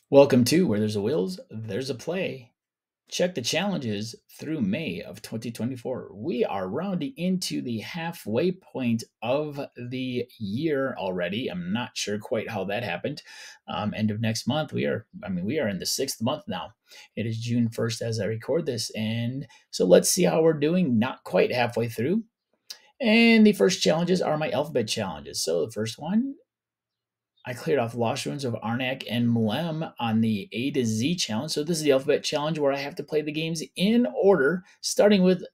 Welcome to Where There's a Wills, There's a Play. Check the challenges through May of 2024. We are rounding into the halfway point of the year already. I'm not sure quite how that happened. End of next month, we are in the sixth month now. It is June 1st as I record this. And so let's see how we're doing. Not quite halfway through. And the first challenges are my alphabet challenges. So the first one, I cleared off Lost Ruins of Arnak and Mlem on the A to Z challenge. So this is the alphabet challenge where I have to play the games in order, starting with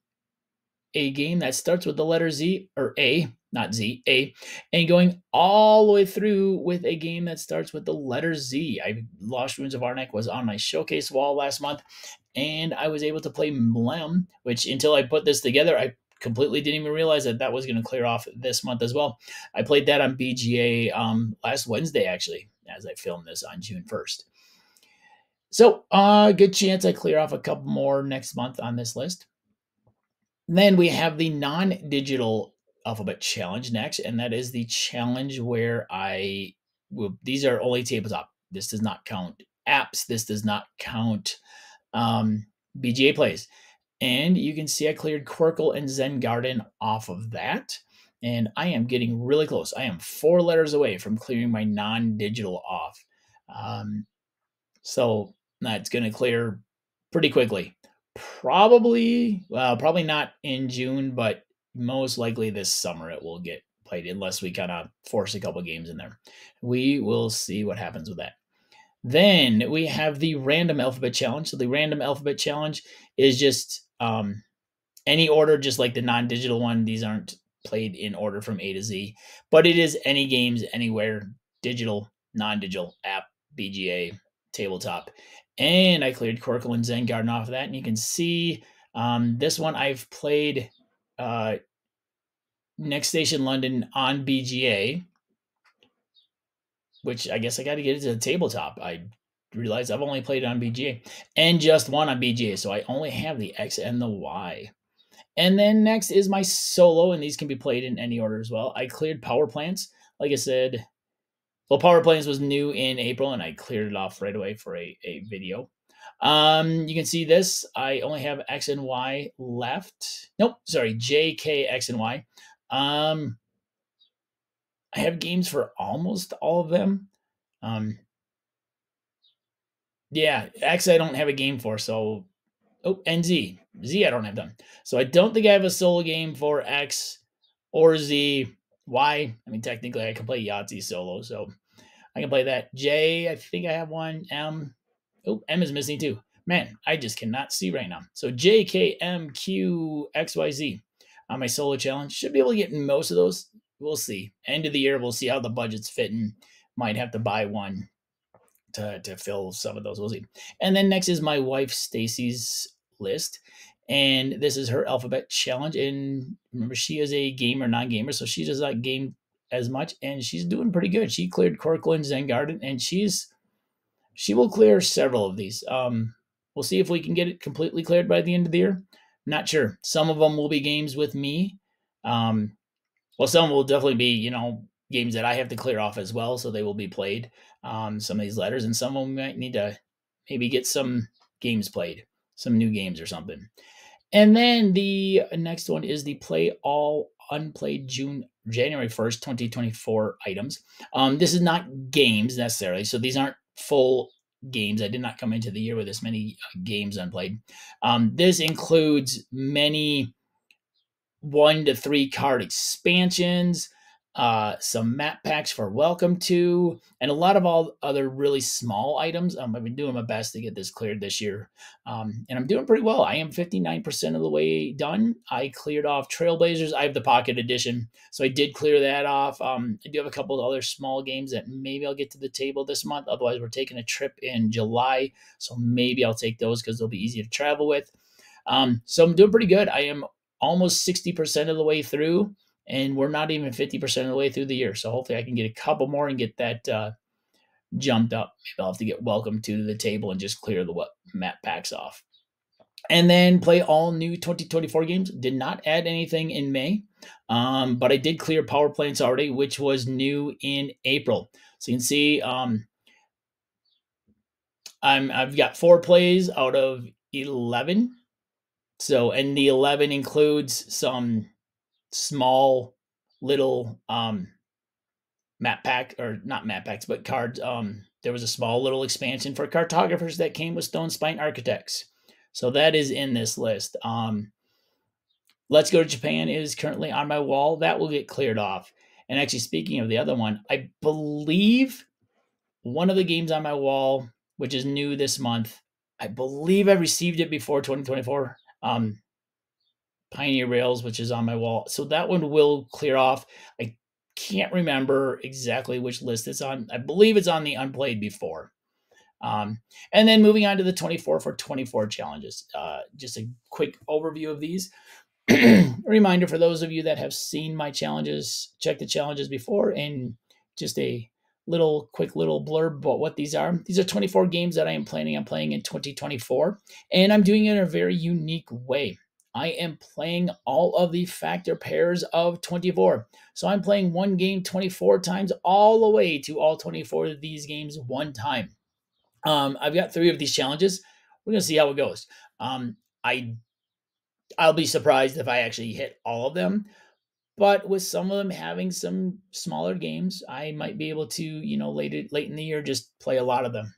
a game that starts with the letter Z or A, not Z, A, and going all the way through with a game that starts with the letter Z. Lost Ruins of Arnak was on my showcase wall last month, and I was able to play Mlem, which until I put this together, I completely didn't even realize that that was going to clear off this month as well. I played that on BGA last Wednesday, actually, as I filmed this on June 1st. So, good chance I clear off a couple more next month on this list. Then we have the non-digital alphabet challenge next, and that is the challenge where these are only tabletop. This does not count apps. This does not count BGA plays. And you can see I cleared Quirkle and Zen Garden off of that. And I am getting really close. I am 4 letters away from clearing my non-digital off. So that's going to clear pretty quickly. Probably not in June, but most likely this summer it will get played unless we kind of force a couple games in there. We will see what happens with that. Then we have the random alphabet challenge. So the random alphabet challenge is just any order, just like the non-digital one. These aren't played in order from A to Z, but it is any games, anywhere, digital, non-digital, app, BGA, tabletop. And I cleared Quirkle and Zen Garden off of that. And you can see this one I've played Next Station London on BGA, which I guess I got to get it to the tabletop. I realized I've only played it on BGA and just one on BGA. So I only have the X and the Y. And then next is my solo, and these can be played in any order as well. I cleared Power Plants. Like I said, well, Power Plants was new in April, and I cleared it off right away for a video. You can see this. I only have X and Y left. Nope, sorry, J, K, X, and Y. I have games for almost all of them. Yeah, X I don't have a game for, so and Z. Z I don't have done. So I don't think I have a solo game for X or Z. Y, I mean, technically I can play Yahtzee solo, so I can play that. J, I think I have one. M. M is missing too. Man, I just cannot see right now. So J, K, M, Q, X, Y, Z on my solo challenge. Should be able to get most of those. We'll see. End of the year, we'll see how the budget's fitting. Might have to buy one to fill some of those. We'll see. And then next is my wife Stacy's list, and this is her alphabet challenge. And remember, she is a gamer, non-gamer, so she does not game as much, and she's doing pretty good. She cleared Quirkle and Zen Garden, and she will clear several of these. We'll see if we can get it completely cleared by the end of the year. Not sure. Some of them will be games with me. Well, some will definitely be, games that I have to clear off as well, so they will be played. Some of these letters, and some of them might need to maybe get some games played, some new games or something. And then the next one is the play all unplayed January 1st, 2024 items. This is not games necessarily, so these aren't full games. I did not come into the year with this many games unplayed. This includes many 1 to 3 card expansions, some map packs for Welcome to, and a lot of all other really small items. I've been doing my best to get this cleared this year, and I'm doing pretty well. I am 59% of the way done. I cleared off Trailblazers. I have the Pocket Edition, so I did clear that off. I do have a couple of other small games that maybe I'll get to the table this month. Otherwise, we're taking a trip in July, so maybe I'll take those because they'll be easy to travel with. So I'm doing pretty good. I am almost 60% of the way through, and we're not even 50% of the way through the year. So hopefully I can get a couple more and get that jumped up. Maybe I'll have to get Welcome to the table and just clear the map packs off. And then play all new 2024 games. Did not add anything in May, but I did clear Power Plants already, which was new in April. So you can see I've got 4 plays out of 11. So, and the 11 includes some small little map pack, or not map packs, but cards. There was a small little expansion for cartographers that came with Stone Spine Architects. So that is in this list. Let's Go to Japan is currently on my wall. That will get cleared off. And actually, speaking of the other one, I believe one of the games on my wall, which is new this month, I believe I received it before 2024. Pioneer Rails, which is on my wall. So that one will clear off. I can't remember exactly which list it's on. I believe it's on the unplayed before. And then moving on to the 24 for 24 challenges. Just a quick overview of these. A reminder for those of you that have seen my challenges, check the challenges before, and just a quick little blurb about what these are. These are 24 games that I am planning on playing in 2024, and I'm doing it in a very unique way. I am playing all of the factor pairs of 24. So I'm playing one game 24 times all the way to all 24 of these games one time. I've got 3 of these challenges. We're going to see how it goes. I'll be surprised if I actually hit all of them, but with some of them having some smaller games, I might be able to, late in the year, just play a lot of them.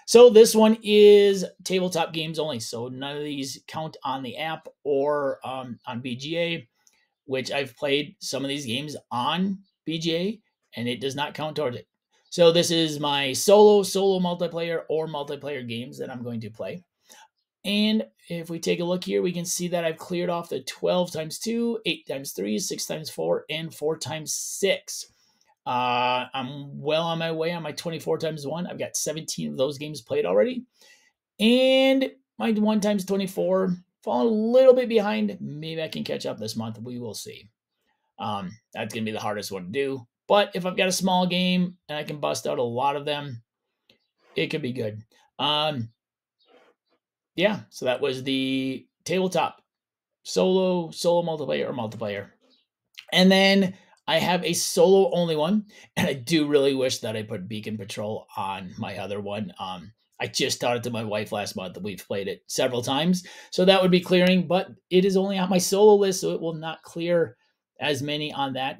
So this one is tabletop games only. So none of these count on the app or on BGA, which I've played some of these games on BGA, and it does not count towards it. So this is my solo multiplayer or multiplayer games that I'm going to play. And if we take a look here, we can see that I've cleared off the 12 times 2, 8 times 3, 6 times 4, and 4 times 6. I'm well on my way on my 24 times 1. I've got 17 of those games played already. And my 1 times 24, falling a little bit behind. Maybe I can catch up this month. We will see. That's going to be the hardest one to do. But if I've got a small game and I can bust out a lot of them, it could be good. Yeah, so that was the tabletop solo multiplayer. And then I have a solo only one, and I do really wish that I put Beacon Patrol on my other one. I just taught it to my wife last month, and we've played it several times, so that would be clearing, but it is only on my solo list, so it will not clear as many on that.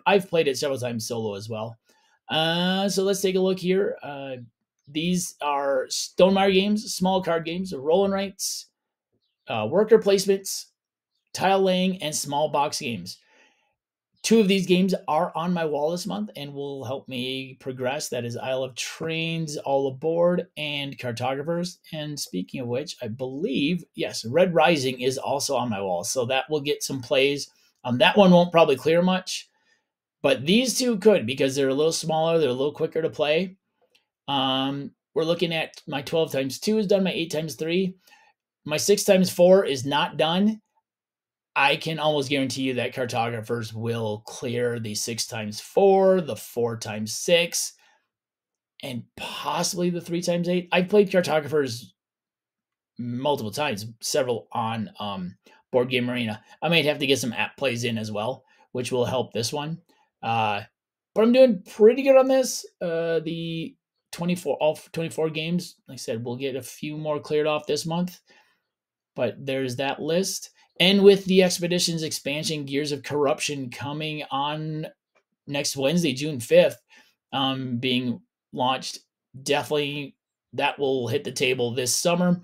I've played it several times solo as well. So let's take a look here. These are Stonemaier games, small card games, roll and rights, worker placements, tile laying, and small box games. 2 of these games are on my wall this month and will help me progress. That is Isle of Trains, All Aboard, and Cartographers. And speaking of which, I believe, yes, Red Rising is also on my wall. So that will get some plays. That one won't probably clear much, but these 2 could, because they're a little smaller, they're a little quicker to play. We're looking at my 12 times 2 is done, my 8 times 3. My 6 times 4 is not done. I can almost guarantee you that cartographers will clear the 6 times 4, the 4 times 6, and possibly the 3 times 8. I've played cartographers multiple times, several on Board Game Arena. I might have to get some app plays in as well, which will help this one. But I'm doing pretty good on this. The 24 games, like I said, we'll get a few more cleared off this month, but there's that list. And with the Expeditions expansion, Gears of Corruption, coming on next Wednesday, June 5th, being launched, definitely that will hit the table this summer.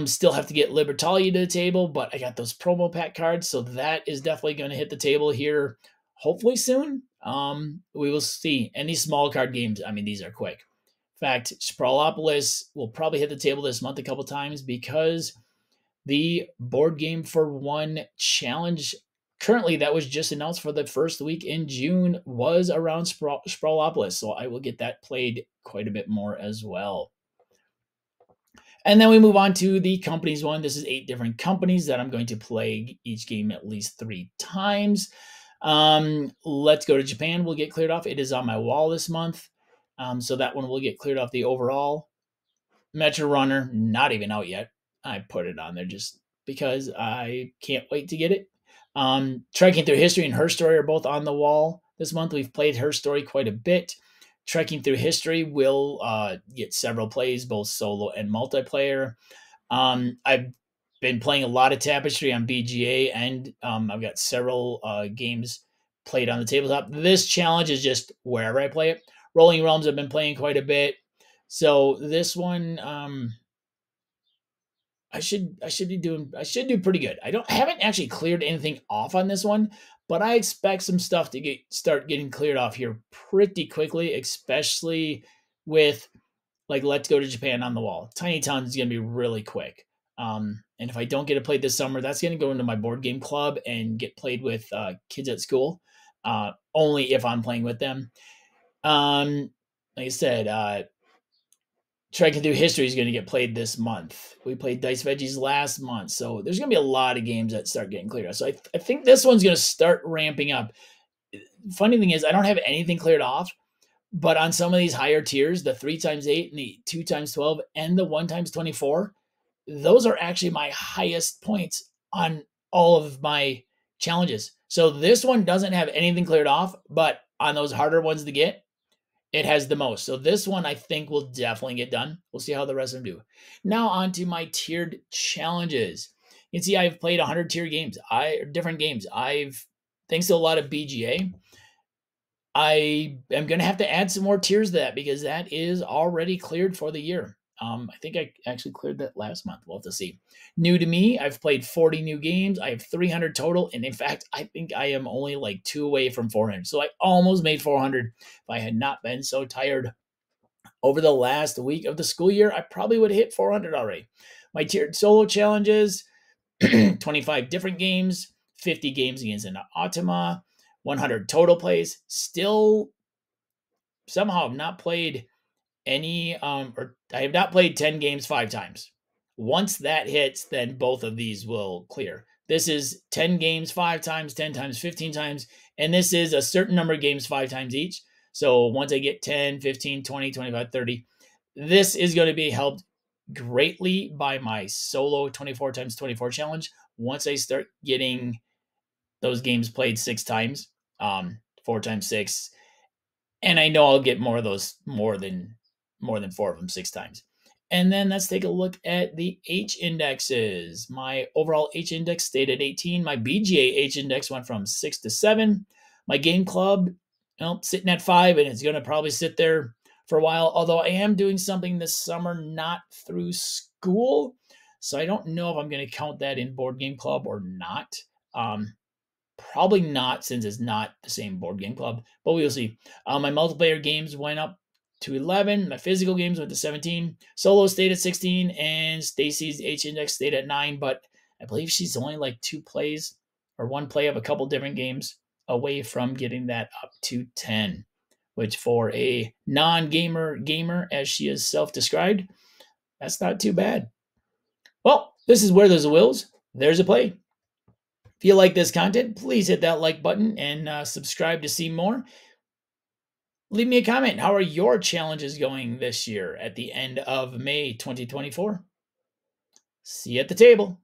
Still have to get Libertalia to the table, but I got those promo pack cards, so that is definitely going to hit the table here hopefully soon. We will see. And these small card games, I mean, these are quick. In fact, Sprawlopolis will probably hit the table this month a couple times, because the Board Game for One challenge currently that was just announced for the first week in June was around Sprawlopolis. So I will get that played quite a bit more as well. And then we move on to the companies one. This is 8 different companies that I'm going to play each game at least 3 times. Let's Go to Japan will get cleared off. It is on my wall this month. So that one will get cleared off the overall. Metro Runner, not even out yet. I put it on there just because I can't wait to get it. Trekking Through History and Her Story are both on the wall this month. We've played Her Story quite a bit. Trekking Through History will get several plays, both solo and multiplayer. I've been playing a lot of Tapestry on BGA, and I've got several games played on the tabletop. This challenge is just wherever I play it. Rolling Realms I've been playing quite a bit. So this one, I should do pretty good. Haven't actually cleared anything off on this one, but I expect some stuff to start getting cleared off here pretty quickly, especially with like Let's Go to Japan on the Wall. Tiny Towns is going to be really quick. And if I don't get it played this summer, that's going to go into my board game club and get played with kids at school, only if I'm playing with them. Like I said, Trekking Through History is going to get played this month. We played Dice Veggies last month. So there's going to be a lot of games that start getting cleared. So I think this one's going to start ramping up. Funny thing is, I don't have anything cleared off, but on some of these higher tiers, the 3x8 and the 2x12 and the 1x24, those are actually my highest points on all of my challenges. So this one doesn't have anything cleared off, but on those harder ones to get, it has the most. So this one I think will definitely get done. We'll see how the rest of them do. Now on to my tiered challenges. You can see I've played 100 tier games. Different games. Thanks to a lot of BGA, I am going to have to add some more tiers to that because that is already cleared for the year. I think I actually cleared that last month. We'll have to see. New to me, I've played 40 new games. I have 300 total. And in fact, I think I am only like 2 away from 400. So I almost made 400. If I had not been so tired over the last week of the school year, I probably would have hit 400 already. My tiered solo challenges, 25 different games, 50 games against an Automa, 100 total plays. Still somehow have not played I have not played 10 games 5 times. Once that hits, then both of these will clear. This is 10 games 5 times, 10 times, 15 times, and this is a certain number of games 5 times each. So once I get 10, 15, 20, 25, 30, this is going to be helped greatly by my solo 24 times 24 challenge. Once I start getting those games played 6 times, 4 times 6, and I know I'll get more of those, more than 4 of them 6 times. And then let's take a look at the H indexes. My overall H index stayed at 18. My BGA H index went from 6 to 7. My game club, sitting at 5, and it's going to probably sit there for a while. Although I am doing something this summer, not through school. So I don't know if I'm going to count that in board game club or not. Probably not, since it's not the same board game club, but we'll see. My multiplayer games went up to 11. My physical games went to 17. Solo stayed at 16, and Stacy's H index stayed at 9. But I believe she's only like 2 plays or 1 play of a couple different games away from getting that up to 10, which for a gamer, as she is self-described, that's not too bad. Well, this is Where There's a Wills, there's a play. If you like this content, please hit that like button and subscribe to see more. Leave me a comment. How are your challenges going this year at the end of May 2024? See you at the table.